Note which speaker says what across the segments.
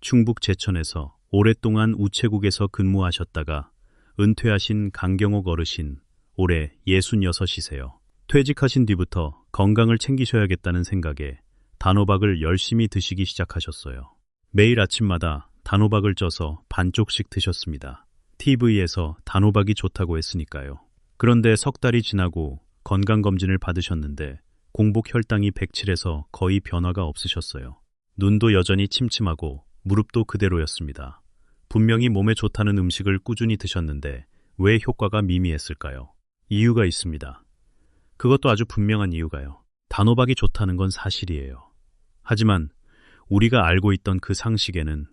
Speaker 1: 충북 제천에서 오랫동안 우체국에서 근무하셨다가 은퇴하신 강경옥 어르신, 올해 66이세요. 퇴직하신 뒤부터 건강을 챙기셔야겠다는 생각에 단호박을 열심히 드시기 시작하셨어요. 매일 아침마다 단호박을 쪄서 반쪽씩 드셨습니다. TV에서 단호박이 좋다고 했으니까요. 그런데 석 달이 지나고 건강검진을 받으셨는데 공복 혈당이 107에서 거의 변화가 없으셨어요. 눈도 여전히 침침하고 무릎도 그대로였습니다. 분명히 몸에 좋다는 음식을 꾸준히 드셨는데 왜 효과가 미미했을까요? 이유가 있습니다. 그것도 아주 분명한 이유가요. 단호박이 좋다는 건 사실이에요. 하지만 우리가 알고 있던 그 상식에는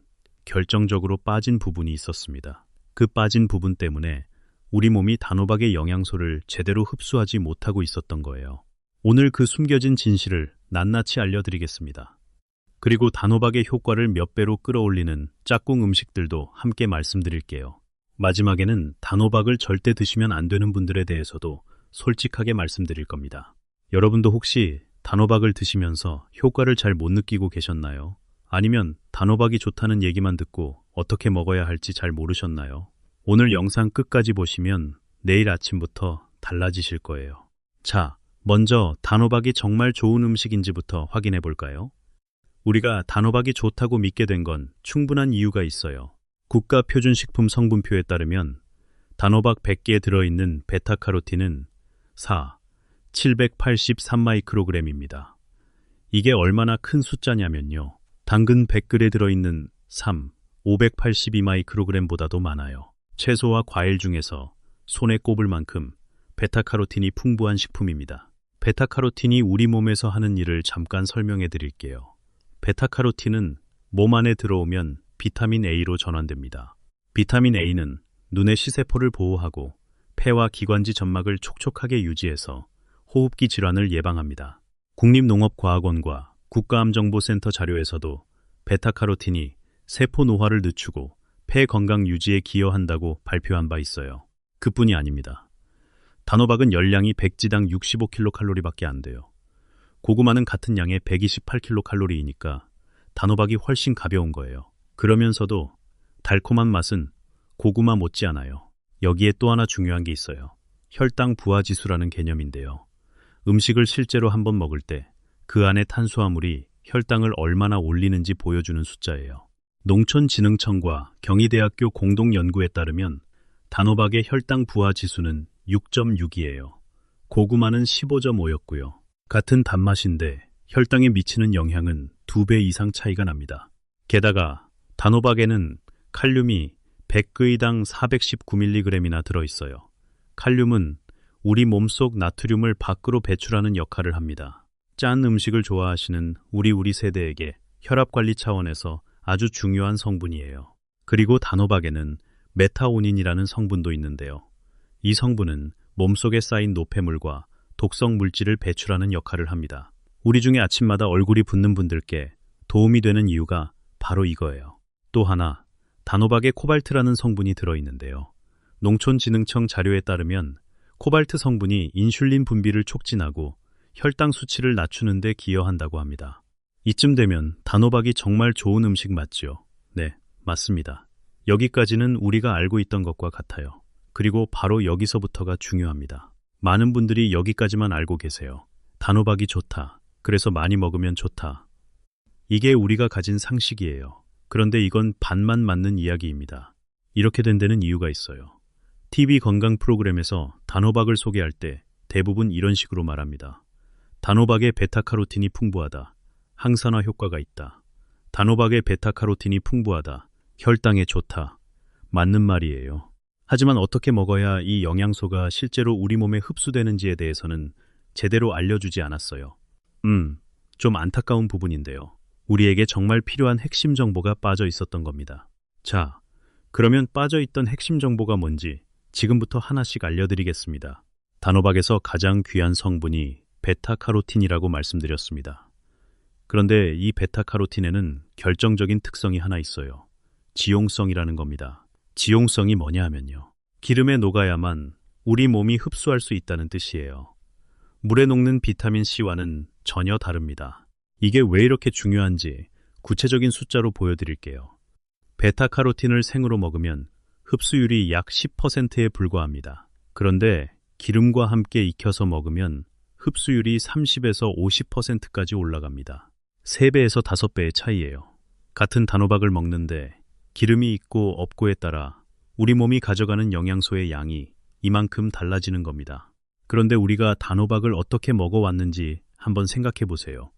Speaker 1: 결정적으로 빠진 부분이 있었습니다. 그 빠진 부분 때문에 우리 몸이 단호박의 영양소를 제대로 흡수하지 못하고 있었던 거예요. 오늘 그 숨겨진 진실을 낱낱이 알려드리겠습니다. 그리고 단호박의 효과를 몇 배로 끌어올리는 짝꿍 음식들도 함께 말씀드릴게요. 마지막에는 단호박을 절대 드시면 안 되는 분들에 대해서도 솔직하게 말씀드릴 겁니다. 여러분도 혹시 단호박을 드시면서 효과를 잘 못 느끼고 계셨나요? 아니면 단호박이 좋다는 얘기만 듣고 어떻게 먹어야 할지 잘 모르셨나요? 오늘 영상 끝까지 보시면 내일 아침부터 달라지실 거예요. 자, 먼저 단호박이 정말 좋은 음식인지부터 확인해 볼까요? 우리가 단호박이 좋다고 믿게 된 건 충분한 이유가 있어요. 국가표준식품 성분표에 따르면 단호박 100개에 들어있는 베타카로틴은 783마이크로그램입니다. 이게 얼마나 큰 숫자냐면요. 당근 100g에 들어있는 582마이크로그램보다도 많아요. 채소와 과일 중에서 손에 꼽을 만큼 베타카로틴이 풍부한 식품입니다. 베타카로틴이 우리 몸에서 하는 일을 잠깐 설명해 드릴게요. 베타카로틴은 몸 안에 들어오면 비타민 A로 전환됩니다. 비타민 A는 눈의 시세포를 보호하고 폐와 기관지 점막을 촉촉하게 유지해서 호흡기 질환을 예방합니다. 국립농업과학원과 국가암정보센터 자료에서도 베타카로틴이 세포 노화를 늦추고 폐 건강 유지에 기여한다고 발표한 바 있어요. 그뿐이 아닙니다. 단호박은 열량이 100지당 65kcal밖에 안 돼요. 고구마는 같은 양의 128kcal이니까 단호박이 훨씬 가벼운 거예요. 그러면서도 달콤한 맛은 고구마 못지않아요. 여기에 또 하나 중요한 게 있어요. 혈당 부하지수라는 개념인데요. 음식을 실제로 한번 먹을 때 그 안에 탄수화물이 혈당을 얼마나 올리는지 보여주는 숫자예요. 농촌진흥청과 경희대학교 공동연구에 따르면 단호박의 혈당 부하지수는 6.6이에요. 고구마는 15.5였고요. 같은 단맛인데 혈당에 미치는 영향은 2배 이상 차이가 납니다. 게다가 단호박에는 칼륨이 100g당 419mg이나 들어있어요. 칼륨은 우리 몸속 나트륨을 밖으로 배출하는 역할을 합니다. 짠 음식을 좋아하시는 우리 세대에게 혈압관리 차원에서 아주 중요한 성분이에요. 그리고 단호박에는 메타오닌이라는 성분도 있는데요. 이 성분은 몸속에 쌓인 노폐물과 독성 물질을 배출하는 역할을 합니다. 우리 중에 아침마다 얼굴이 붓는 분들께 도움이 되는 이유가 바로 이거예요. 또 하나, 단호박에 코발트라는 성분이 들어있는데요. 농촌진흥청 자료에 따르면 코발트 성분이 인슐린 분비를 촉진하고 혈당 수치를 낮추는 데 기여한다고 합니다. 이쯤 되면 단호박이 정말 좋은 음식 맞죠? 네, 맞습니다. 여기까지는 우리가 알고 있던 것과 같아요. 그리고 바로 여기서부터가 중요합니다. 많은 분들이 여기까지만 알고 계세요. 단호박이 좋다. 그래서 많이 먹으면 좋다. 이게 우리가 가진 상식이에요. 그런데 이건 반만 맞는 이야기입니다. 이렇게 된 데는 이유가 있어요. TV 건강 프로그램에서 단호박을 소개할 때 대부분 이런 식으로 말합니다. 단호박에 베타카로틴이 풍부하다. 항산화 효과가 있다. 단호박에 베타카로틴이 풍부하다. 혈당에 좋다. 맞는 말이에요. 하지만 어떻게 먹어야 이 영양소가 실제로 우리 몸에 흡수되는지에 대해서는 제대로 알려주지 않았어요. 좀 안타까운 부분인데요. 우리에게 정말 필요한 핵심 정보가 빠져 있었던 겁니다. 자, 그러면 빠져있던 핵심 정보가 뭔지 지금부터 하나씩 알려드리겠습니다. 단호박에서 가장 귀한 성분이 베타카로틴이라고 말씀드렸습니다. 그런데 이 베타카로틴에는 결정적인 특성이 하나 있어요. 지용성이라는 겁니다. 지용성이 뭐냐 하면요. 기름에 녹아야만 우리 몸이 흡수할 수 있다는 뜻이에요. 물에 녹는 비타민C와는 전혀 다릅니다. 이게 왜 이렇게 중요한지 구체적인 숫자로 보여드릴게요. 베타카로틴을 생으로 먹으면 흡수율이 약 10%에 불과합니다. 그런데 기름과 함께 익혀서 먹으면 흡수율이 30에서 50%까지 올라갑니다. 3배에서 5배의 차이예요. 같은 단호박을 먹는데 기름이 있고 없고에 따라 우리 몸이 가져가는 영양소의 양이 이만큼 달라지는 겁니다. 그런데 우리가 단호박을 어떻게 먹어왔는지 한번 생각해 보세요.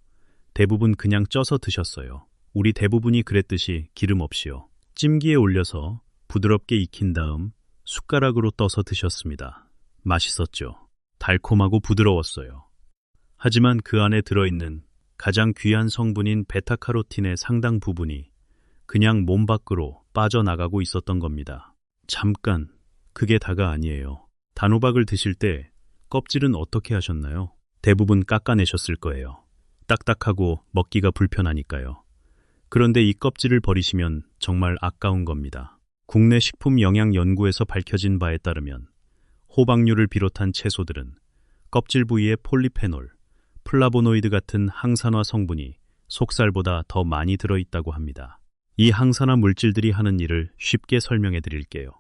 Speaker 1: 대부분 그냥 쪄서 드셨어요. 우리 대부분이 그랬듯이 기름 없이요. 찜기에 올려서 부드럽게 익힌 다음 숟가락으로 떠서 드셨습니다. 맛있었죠. 달콤하고 부드러웠어요. 하지만 그 안에 들어있는 가장 귀한 성분인 베타카로틴의 상당 부분이 그냥 몸 밖으로 빠져나가고 있었던 겁니다. 잠깐, 그게 다가 아니에요. 단호박을 드실 때 껍질은 어떻게 하셨나요? 대부분 깎아내셨을 거예요. 딱딱하고 먹기가 불편하니까요. 그런데 이 껍질을 버리시면 정말 아까운 겁니다. 국내 식품영양연구에서 밝혀진 바에 따르면 호박류를 비롯한 채소들은 껍질 부위에 폴리페놀, 플라보노이드 같은 항산화 성분이 속살보다 더 많이 들어있다고 합니다. 이 항산화 물질들이 하는 일을 쉽게 설명해 드릴게요.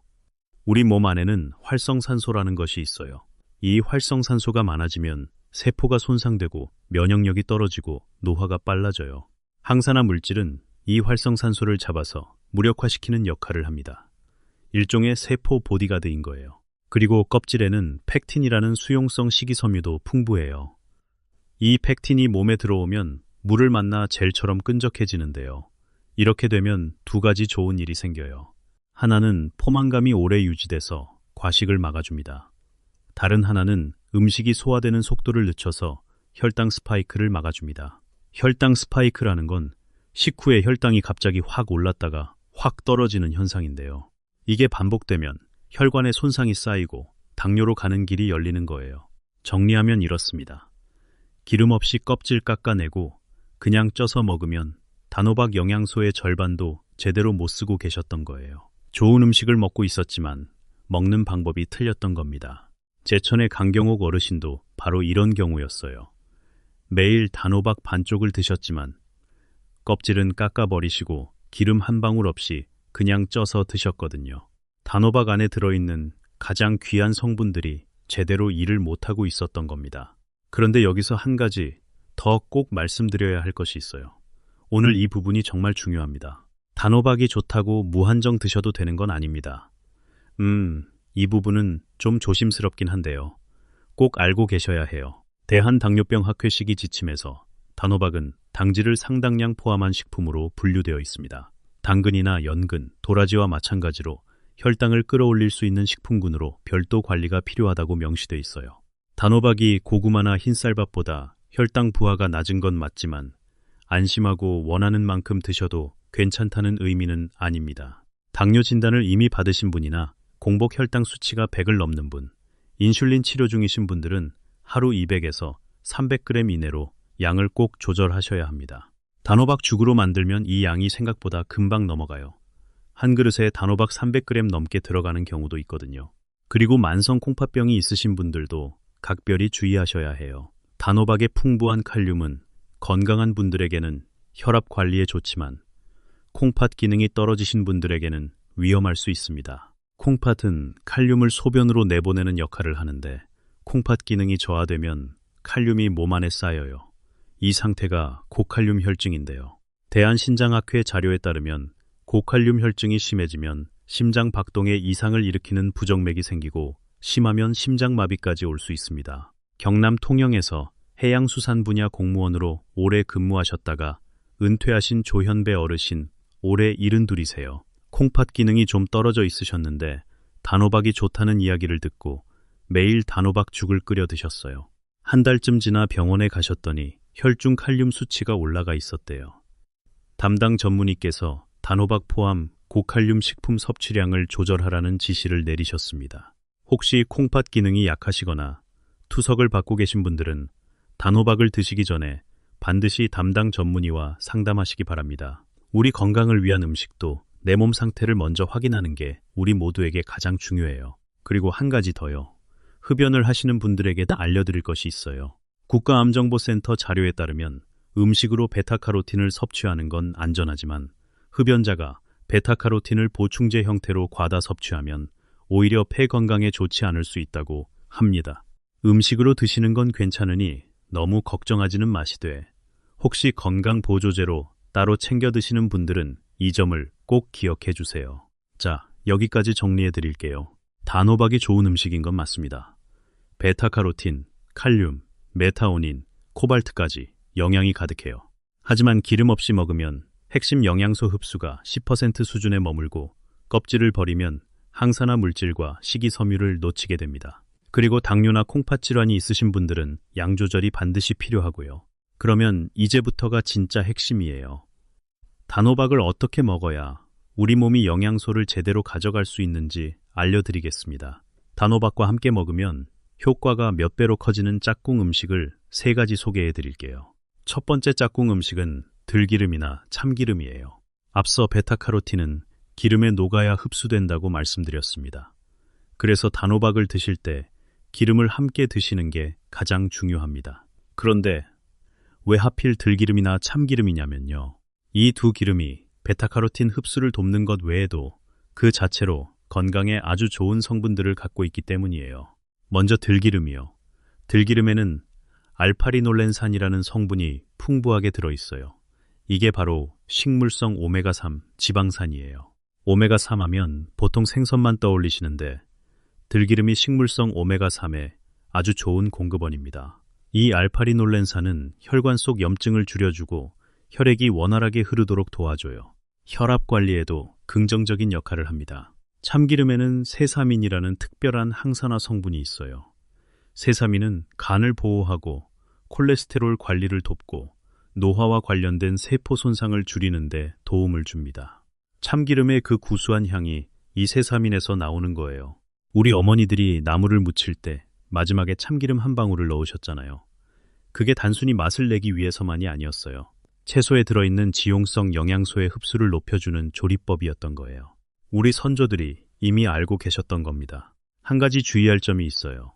Speaker 1: 우리 몸 안에는 활성산소라는 것이 있어요. 이 활성산소가 많아지면 세포가 손상되고 면역력이 떨어지고 노화가 빨라져요. 항산화 물질은 이 활성산소를 잡아서 무력화시키는 역할을 합니다. 일종의 세포 보디가드인 거예요. 그리고 껍질에는 팩틴이라는 수용성 식이섬유도 풍부해요. 이 팩틴이 몸에 들어오면 물을 만나 젤처럼 끈적해지는데요. 이렇게 되면 두 가지 좋은 일이 생겨요. 하나는 포만감이 오래 유지돼서 과식을 막아줍니다. 다른 하나는 음식이 소화되는 속도를 늦춰서 혈당 스파이크를 막아줍니다. 혈당 스파이크라는 건 식후에 혈당이 갑자기 확 올랐다가 확 떨어지는 현상인데요. 이게 반복되면 혈관에 손상이 쌓이고 당뇨로 가는 길이 열리는 거예요. 정리하면 이렇습니다. 기름 없이 껍질 깎아내고 그냥 쪄서 먹으면 단호박 영양소의 절반도 제대로 못 쓰고 계셨던 거예요. 좋은 음식을 먹고 있었지만 먹는 방법이 틀렸던 겁니다. 제천의 강경옥 어르신도 바로 이런 경우였어요. 매일 단호박 반쪽을 드셨지만 껍질은 깎아버리시고 기름 한 방울 없이 그냥 쪄서 드셨거든요. 단호박 안에 들어있는 가장 귀한 성분들이 제대로 일을 못하고 있었던 겁니다. 그런데 여기서 한 가지 더 꼭 말씀드려야 할 것이 있어요. 오늘 이 부분이 정말 중요합니다. 단호박이 좋다고 무한정 드셔도 되는 건 아닙니다. 이 부분은 좀 조심스럽긴 한데요. 꼭 알고 계셔야 해요. 대한당뇨병학회 지침에서 단호박은 당질을 상당량 포함한 식품으로 분류되어 있습니다. 당근이나 연근, 도라지와 마찬가지로 혈당을 끌어올릴 수 있는 식품군으로 별도 관리가 필요하다고 명시되어 있어요. 단호박이 고구마나 흰쌀밥보다 혈당 부하가 낮은 건 맞지만 안심하고 원하는 만큼 드셔도 괜찮다는 의미는 아닙니다. 당뇨 진단을 이미 받으신 분이나 공복 혈당 수치가 100을 넘는 분, 인슐린 치료 중이신 분들은 하루 200에서 300g 이내로 양을 꼭 조절하셔야 합니다. 단호박 죽으로 만들면 이 양이 생각보다 금방 넘어가요. 한 그릇에 단호박 300g 넘게 들어가는 경우도 있거든요. 그리고 만성 콩팥병이 있으신 분들도 각별히 주의하셔야 해요. 단호박의 풍부한 칼륨은 건강한 분들에게는 혈압 관리에 좋지만 콩팥 기능이 떨어지신 분들에게는 위험할 수 있습니다. 콩팥은 칼륨을 소변으로 내보내는 역할을 하는데 콩팥 기능이 저하되면 칼륨이 몸 안에 쌓여요. 이 상태가 고칼륨 혈증인데요. 대한신장학회 자료에 따르면 고칼륨 혈증이 심해지면 심장 박동에 이상을 일으키는 부정맥이 생기고 심하면 심장마비까지 올 수 있습니다. 경남 통영에서 해양수산 분야 공무원으로 오래 근무하셨다가 은퇴하신 조현배 어르신 올해 72이세요. 콩팥 기능이 좀 떨어져 있으셨는데 단호박이 좋다는 이야기를 듣고 매일 단호박 죽을 끓여 드셨어요. 한 달쯤 지나 병원에 가셨더니 혈중 칼륨 수치가 올라가 있었대요. 담당 전문의께서 단호박 포함 고칼륨 식품 섭취량을 조절하라는 지시를 내리셨습니다. 혹시 콩팥 기능이 약하시거나 투석을 받고 계신 분들은 단호박을 드시기 전에 반드시 담당 전문의와 상담하시기 바랍니다. 우리 건강을 위한 음식도 내 몸 상태를 먼저 확인하는 게 우리 모두에게 가장 중요해요. 그리고 한 가지 더요. 흡연을 하시는 분들에게 알려드릴 것이 있어요. 국가암정보센터 자료에 따르면 음식으로 베타카로틴을 섭취하는 건 안전하지만 흡연자가 베타카로틴을 보충제 형태로 과다 섭취하면 오히려 폐 건강에 좋지 않을 수 있다고 합니다. 음식으로 드시는 건 괜찮으니 너무 걱정하지는 마시되 혹시 건강 보조제로 따로 챙겨 드시는 분들은 이 점을 꼭 기억해 주세요. 자, 여기까지 정리해 드릴게요. 단호박이 좋은 음식인 건 맞습니다. 베타카로틴, 칼륨, 메타오닌, 코발트까지 영양이 가득해요. 하지만 기름 없이 먹으면 핵심 영양소 흡수가 10% 수준에 머물고 껍질을 버리면 항산화 물질과 식이섬유를 놓치게 됩니다. 그리고 당뇨나 콩팥 질환이 있으신 분들은 양 조절이 반드시 필요하고요. 그러면 이제부터가 진짜 핵심이에요. 단호박을 어떻게 먹어야 우리 몸이 영양소를 제대로 가져갈 수 있는지 알려드리겠습니다. 단호박과 함께 먹으면 효과가 몇 배로 커지는 짝꿍 음식을 3가지 소개해 드릴게요. 첫 번째 짝꿍 음식은 들기름이나 참기름이에요. 앞서 베타카로틴은 기름에 녹아야 흡수된다고 말씀드렸습니다. 그래서 단호박을 드실 때 기름을 함께 드시는 게 가장 중요합니다. 그런데 왜 하필 들기름이나 참기름이냐면요. 이 두 기름이 베타카로틴 흡수를 돕는 것 외에도 그 자체로 건강에 아주 좋은 성분들을 갖고 있기 때문이에요. 먼저 들기름이요. 들기름에는 알파리놀렌산이라는 성분이 풍부하게 들어있어요. 이게 바로 식물성 오메가3 지방산이에요. 오메가3 하면 보통 생선만 떠올리시는데 들기름이 식물성 오메가3의 아주 좋은 공급원입니다. 이 알파리놀렌산은 혈관 속 염증을 줄여주고 혈액이 원활하게 흐르도록 도와줘요. 혈압 관리에도 긍정적인 역할을 합니다. 참기름에는 세사민이라는 특별한 항산화 성분이 있어요. 세사민은 간을 보호하고 콜레스테롤 관리를 돕고 노화와 관련된 세포 손상을 줄이는 데 도움을 줍니다. 참기름의 그 구수한 향이 이 세사민에서 나오는 거예요. 우리 어머니들이 나물을 무칠 때 마지막에 참기름 한 방울을 넣으셨잖아요. 그게 단순히 맛을 내기 위해서만이 아니었어요. 채소에 들어있는 지용성 영양소의 흡수를 높여주는 조리법이었던 거예요. 우리 선조들이 이미 알고 계셨던 겁니다. 한 가지 주의할 점이 있어요.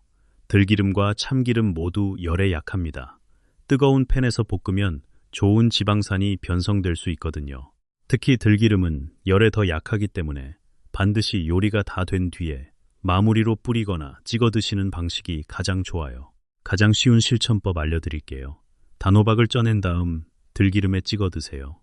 Speaker 1: 들기름과 참기름 모두 열에 약합니다. 뜨거운 팬에서 볶으면 좋은 지방산이 변성될 수 있거든요. 특히 들기름은 열에 더 약하기 때문에 반드시 요리가 다 된 뒤에 마무리로 뿌리거나 찍어 드시는 방식이 가장 좋아요. 가장 쉬운 실천법 알려드릴게요. 단호박을 쪄낸 다음 들기름에 찍어 드세요.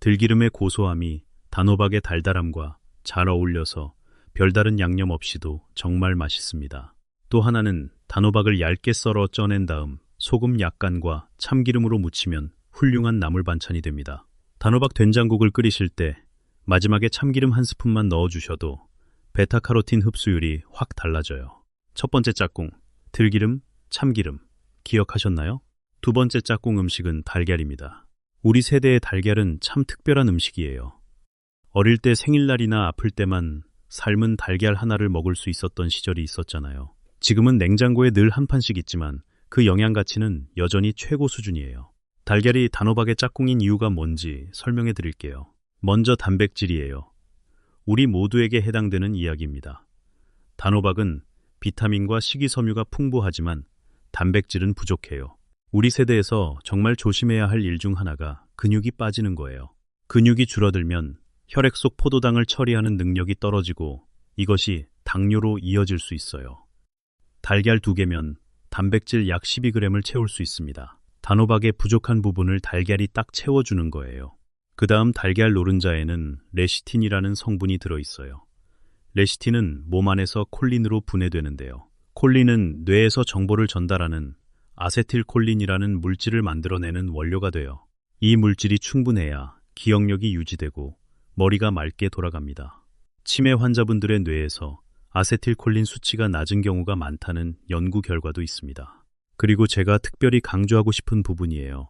Speaker 1: 들기름의 고소함이 단호박의 달달함과 잘 어울려서 별다른 양념 없이도 정말 맛있습니다. 또 하나는 단호박을 얇게 썰어 쪄낸 다음 소금 약간과 참기름으로 무치면 훌륭한 나물 반찬이 됩니다. 단호박 된장국을 끓이실 때 마지막에 참기름 한 스푼만 넣어주셔도 베타카로틴 흡수율이 확 달라져요. 첫 번째 짝꿍, 들기름, 참기름. 기억하셨나요? 두 번째 짝꿍 음식은 달걀입니다. 우리 세대의 달걀은 참 특별한 음식이에요. 어릴 때 생일날이나 아플 때만 삶은 달걀 하나를 먹을 수 있었던 시절이 있었잖아요. 지금은 냉장고에 늘 한 판씩 있지만 그 영양 가치는 여전히 최고 수준이에요. 달걀이 단호박의 짝꿍인 이유가 뭔지 설명해 드릴게요. 먼저 단백질이에요. 우리 모두에게 해당되는 이야기입니다. 단호박은 비타민과 식이섬유가 풍부하지만 단백질은 부족해요. 우리 세대에서 정말 조심해야 할 일 중 하나가 근육이 빠지는 거예요. 근육이 줄어들면 혈액 속 포도당을 처리하는 능력이 떨어지고 이것이 당뇨로 이어질 수 있어요. 달걀 2개면 단백질 약 12g을 채울 수 있습니다. 단호박의 부족한 부분을 달걀이 딱 채워주는 거예요. 그 다음 달걀 노른자에는 레시틴이라는 성분이 들어있어요. 레시틴은 몸 안에서 콜린으로 분해되는데요. 콜린은 뇌에서 정보를 전달하는 아세틸콜린이라는 물질을 만들어내는 원료가 돼요. 이 물질이 충분해야 기억력이 유지되고 머리가 맑게 돌아갑니다. 치매 환자분들의 뇌에서 아세틸콜린 수치가 낮은 경우가 많다는 연구 결과도 있습니다. 그리고 제가 특별히 강조하고 싶은 부분이에요.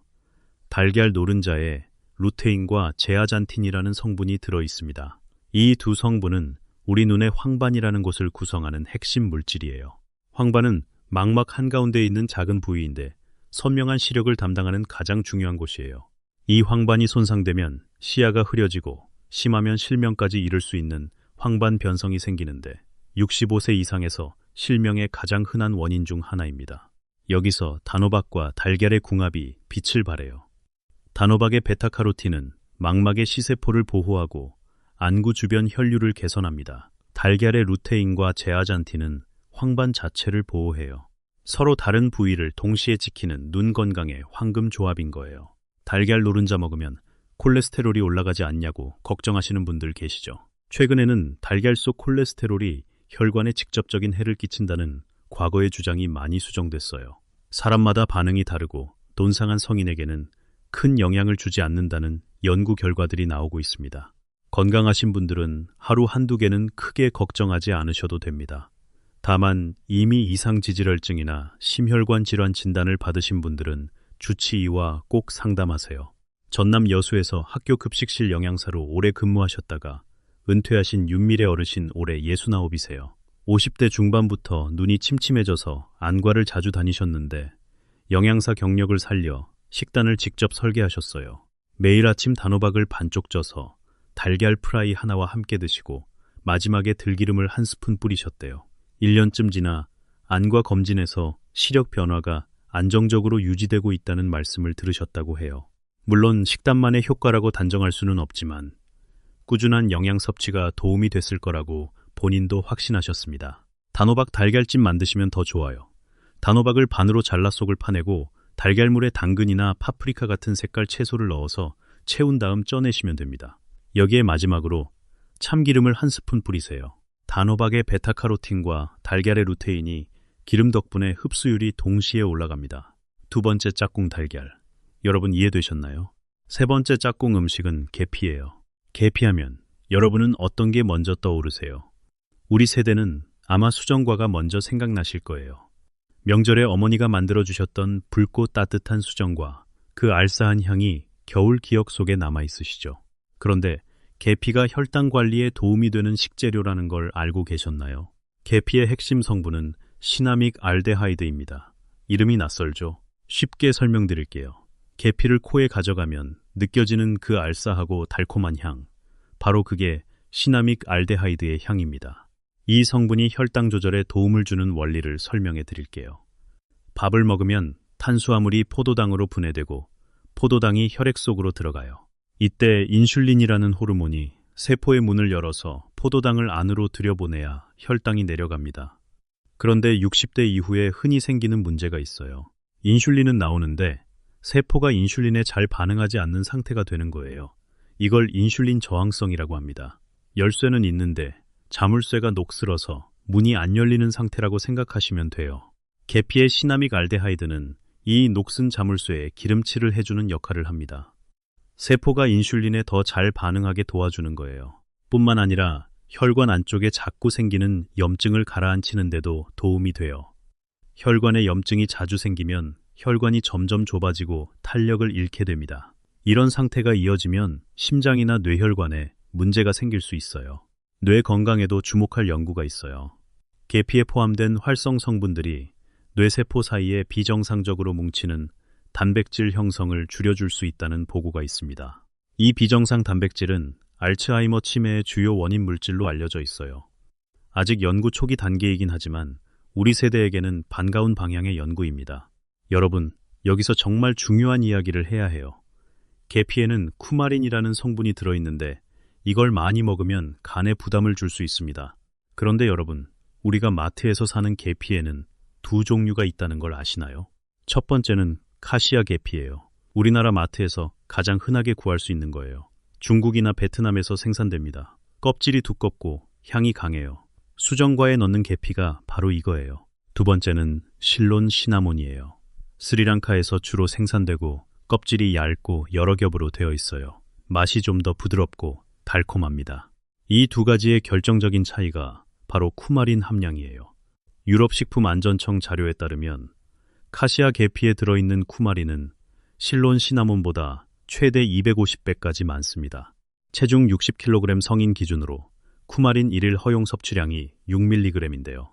Speaker 1: 달걀 노른자에 루테인과 제아잔틴이라는 성분이 들어있습니다. 이 두 성분은 우리 눈의 황반이라는 곳을 구성하는 핵심 물질이에요. 황반은 망막 한가운데에 있는 작은 부위인데 선명한 시력을 담당하는 가장 중요한 곳이에요. 이 황반이 손상되면 시야가 흐려지고 심하면 실명까지 이를 수 있는 황반 변성이 생기는데 65세 이상에서 실명의 가장 흔한 원인 중 하나입니다. 여기서 단호박과 달걀의 궁합이 빛을 발해요. 단호박의 베타카로틴은 망막의 시세포를 보호하고 안구 주변 혈류를 개선합니다. 달걀의 루테인과 제아잔틴은 황반 자체를 보호해요. 서로 다른 부위를 동시에 지키는 눈 건강의 황금 조합인 거예요. 달걀 노른자 먹으면 콜레스테롤이 올라가지 않냐고 걱정하시는 분들 계시죠. 최근에는 달걀 속 콜레스테롤이 혈관에 직접적인 해를 끼친다는 과거의 주장이 많이 수정됐어요. 사람마다 반응이 다르고 논상한 성인에게는 큰 영향을 주지 않는다는 연구 결과들이 나오고 있습니다. 건강하신 분들은 하루 한두 개는 크게 걱정하지 않으셔도 됩니다. 다만 이미 이상지질혈증이나 심혈관 질환 진단을 받으신 분들은 주치의와 꼭 상담하세요. 전남 여수에서 학교 급식실 영양사로 오래 근무하셨다가 은퇴하신 윤미래 어르신 올해 69이세요. 50대 중반부터 눈이 침침해져서 안과를 자주 다니셨는데 영양사 경력을 살려 식단을 직접 설계하셨어요. 매일 아침 단호박을 반쪽 쪄서 달걀 프라이 하나와 함께 드시고 마지막에 들기름을 한 스푼 뿌리셨대요. 1년쯤 지나 안과 검진에서 시력 변화가 안정적으로 유지되고 있다는 말씀을 들으셨다고 해요. 물론 식단만의 효과라고 단정할 수는 없지만 꾸준한 영양 섭취가 도움이 됐을 거라고 본인도 확신하셨습니다. 단호박 달걀찜 만드시면 더 좋아요. 단호박을 반으로 잘라 속을 파내고 달걀물에 당근이나 파프리카 같은 색깔 채소를 넣어서 채운 다음 쪄내시면 됩니다. 여기에 마지막으로 참기름을 한 스푼 뿌리세요. 단호박의 베타카로틴과 달걀의 루테인이 기름 덕분에 흡수율이 동시에 올라갑니다. 두 번째 짝꿍 달걀. 여러분 이해되셨나요? 세 번째 짝꿍 음식은 계피예요. 계피하면 여러분은 어떤 게 먼저 떠오르세요? 우리 세대는 아마 수정과가 먼저 생각나실 거예요. 명절에 어머니가 만들어주셨던 붉고 따뜻한 수정과 그 알싸한 향이 겨울 기억 속에 남아있으시죠. 그런데 계피가 혈당 관리에 도움이 되는 식재료라는 걸 알고 계셨나요? 계피의 핵심 성분은 시나믹 알데하이드입니다. 이름이 낯설죠? 쉽게 설명드릴게요. 계피를 코에 가져가면 느껴지는 그 알싸하고 달콤한 향, 바로 그게 시나믹 알데하이드의 향입니다. 이 성분이 혈당 조절에 도움을 주는 원리를 설명해 드릴게요. 밥을 먹으면 탄수화물이 포도당으로 분해되고 포도당이 혈액 속으로 들어가요. 이때 인슐린이라는 호르몬이 세포의 문을 열어서 포도당을 안으로 들여보내야 혈당이 내려갑니다. 그런데 60대 이후에 흔히 생기는 문제가 있어요. 인슐린은 나오는데 세포가 인슐린에 잘 반응하지 않는 상태가 되는 거예요. 이걸 인슐린 저항성이라고 합니다. 열쇠는 있는데 자물쇠가 녹슬어서 문이 안 열리는 상태라고 생각하시면 돼요. 계피의 시나믹 알데하이드는 이 녹슨 자물쇠에 기름칠을 해주는 역할을 합니다. 세포가 인슐린에 더 잘 반응하게 도와주는 거예요. 뿐만 아니라 혈관 안쪽에 자꾸 생기는 염증을 가라앉히는 데도 도움이 돼요. 혈관에 염증이 자주 생기면 혈관이 점점 좁아지고 탄력을 잃게 됩니다. 이런 상태가 이어지면 심장이나 뇌혈관에 문제가 생길 수 있어요. 뇌 건강에도 주목할 연구가 있어요. 계피에 포함된 활성 성분들이 뇌세포 사이에 비정상적으로 뭉치는 단백질 형성을 줄여줄 수 있다는 보고가 있습니다. 이 비정상 단백질은 알츠하이머 치매의 주요 원인 물질로 알려져 있어요. 아직 연구 초기 단계이긴 하지만 우리 세대에게는 반가운 방향의 연구입니다. 여러분, 여기서 정말 중요한 이야기를 해야 해요. 계피에는 쿠마린이라는 성분이 들어있는데 이걸 많이 먹으면 간에 부담을 줄 수 있습니다. 그런데 여러분, 우리가 마트에서 사는 계피에는 두 종류가 있다는 걸 아시나요? 첫 번째는 카시아 계피예요. 우리나라 마트에서 가장 흔하게 구할 수 있는 거예요. 중국이나 베트남에서 생산됩니다. 껍질이 두껍고 향이 강해요. 수정과에 넣는 계피가 바로 이거예요. 두 번째는 실론 시나몬이에요. 스리랑카에서 주로 생산되고 껍질이 얇고 여러 겹으로 되어 있어요. 맛이 좀 더 부드럽고 달콤합니다. 이 두 가지의 결정적인 차이가 바로 쿠마린 함량이에요. 유럽식품안전청 자료에 따르면 카시아 계피에 들어있는 쿠마린은 실론 시나몬보다 최대 250배까지 많습니다. 체중 60kg 성인 기준으로 쿠마린 1일 허용 섭취량이 6mg인데요.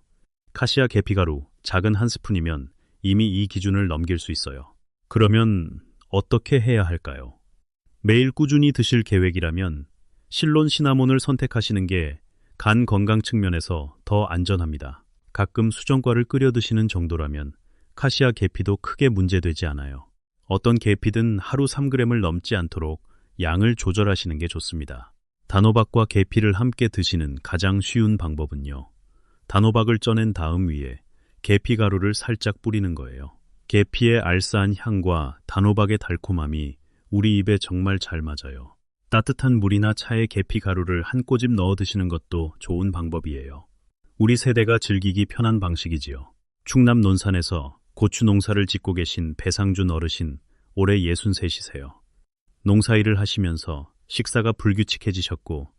Speaker 1: 카시아 계피가루 작은 한 스푼이면 이미 이 기준을 넘길 수 있어요. 그러면 어떻게 해야 할까요? 매일 꾸준히 드실 계획이라면 실론 시나몬을 선택하시는 게 간 건강 측면에서 더 안전합니다. 가끔 수정과를 끓여 드시는 정도라면 카시아 계피도 크게 문제되지 않아요. 어떤 계피든 하루 3g을 넘지 않도록 양을 조절하시는 게 좋습니다. 단호박과 계피를 함께 드시는 가장 쉬운 방법은요. 단호박을 쪄낸 다음 위에 계피 가루를 살짝 뿌리는 거예요. 계피의 알싸한 향과 단호박의 달콤함이 우리 입에 정말 잘 맞아요. 따뜻한 물이나 차에 계피 가루를 한 꼬집 넣어 드시는 것도 좋은 방법이에요. 우리 세대가 즐기기 편한 방식이지요. 충남 논산에서 고추 농사를 짓고 계신 배상준 어르신, 올해 63이세요. 농사일을 하시면서 식사가 불규칙해지셨고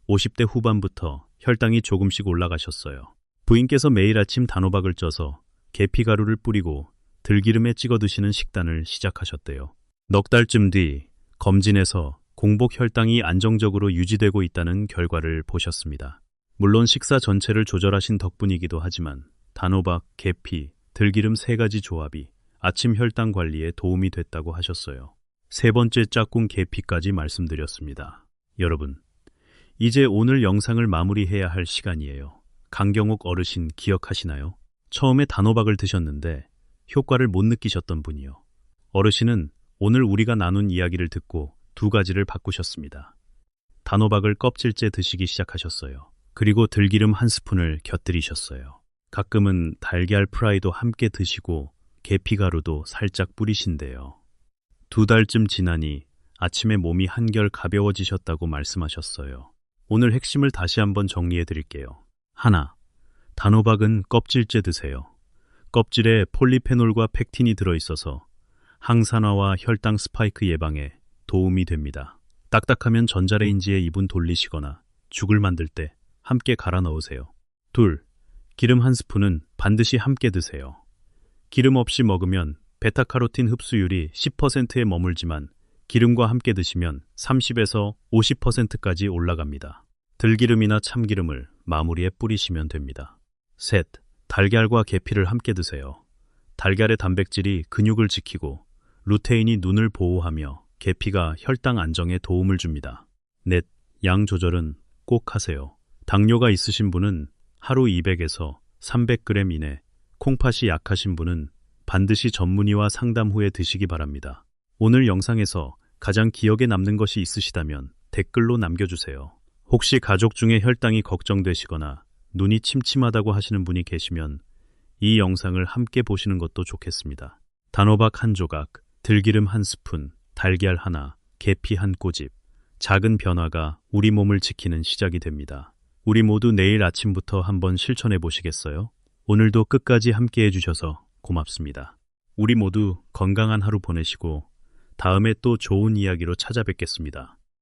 Speaker 1: 50대 후반부터 혈당이 조금씩 올라가셨어요. 부인께서 매일 아침 단호박을 쪄서 계피가루를 뿌리고 들기름에 찍어 드시는 식단을 시작하셨대요. 넉 달쯤 뒤 검진에서 공복 혈당이 안정적으로 유지되고 있다는 결과를 보셨습니다. 물론 식사 전체를 조절하신 덕분이기도 하지만 단호박, 계피, 들기름 세 가지 조합이 아침 혈당 관리에 도움이 됐다고 하셨어요. 세 번째 짝꿍 계피까지 말씀드렸습니다. 여러분, 이제 오늘 영상을 마무리해야 할 시간이에요. 강경옥 어르신 기억하시나요? 처음에 단호박을 드셨는데 효과를 못 느끼셨던 분이요. 어르신은 오늘 우리가 나눈 이야기를 듣고 두 가지를 바꾸셨습니다. 단호박을 껍질째 드시기 시작하셨어요. 그리고 들기름 한 스푼을 곁들이셨어요. 가끔은 달걀 프라이도 함께 드시고 계피가루도 살짝 뿌리신대요. 두 달쯤 지나니 아침에 몸이 한결 가벼워지셨다고 말씀하셨어요. 오늘 핵심을 다시 한번 정리해 드릴게요. 하나, 단호박은 껍질째 드세요. 껍질에 폴리페놀과 펙틴이 들어있어서 항산화와 혈당 스파이크 예방에 도움이 됩니다. 딱딱하면 전자레인지에 2분 돌리시거나 죽을 만들 때 함께 갈아 넣으세요. 둘, 기름 한 스푼은 반드시 함께 드세요. 기름 없이 먹으면 베타카로틴 흡수율이 10%에 머물지만 기름과 함께 드시면 30에서 50%까지 올라갑니다. 들기름이나 참기름을 마무리에 뿌리시면 됩니다. 셋, 달걀과 계피를 함께 드세요. 달걀의 단백질이 근육을 지키고 루테인이 눈을 보호하며 계피가 혈당 안정에 도움을 줍니다. 넷, 양 조절은 꼭 하세요. 당뇨가 있으신 분은 하루 200에서 300g 이내, 콩팥이 약하신 분은 반드시 전문의와 상담 후에 드시기 바랍니다. 오늘 영상에서 가장 기억에 남는 것이 있으시다면 댓글로 남겨주세요. 혹시 가족 중에 혈당이 걱정되시거나 눈이 침침하다고 하시는 분이 계시면 이 영상을 함께 보시는 것도 좋겠습니다. 단호박 한 조각, 들기름 한 스푼, 달걀 하나, 계피 한 꼬집. 작은 변화가 우리 몸을 지키는 시작이 됩니다. 우리 모두 내일 아침부터 한번 실천해 보시겠어요? 오늘도 끝까지 함께 해주셔서 고맙습니다. 우리 모두 건강한 하루 보내시고 다음에 또 좋은 이야기로 찾아뵙겠습니다.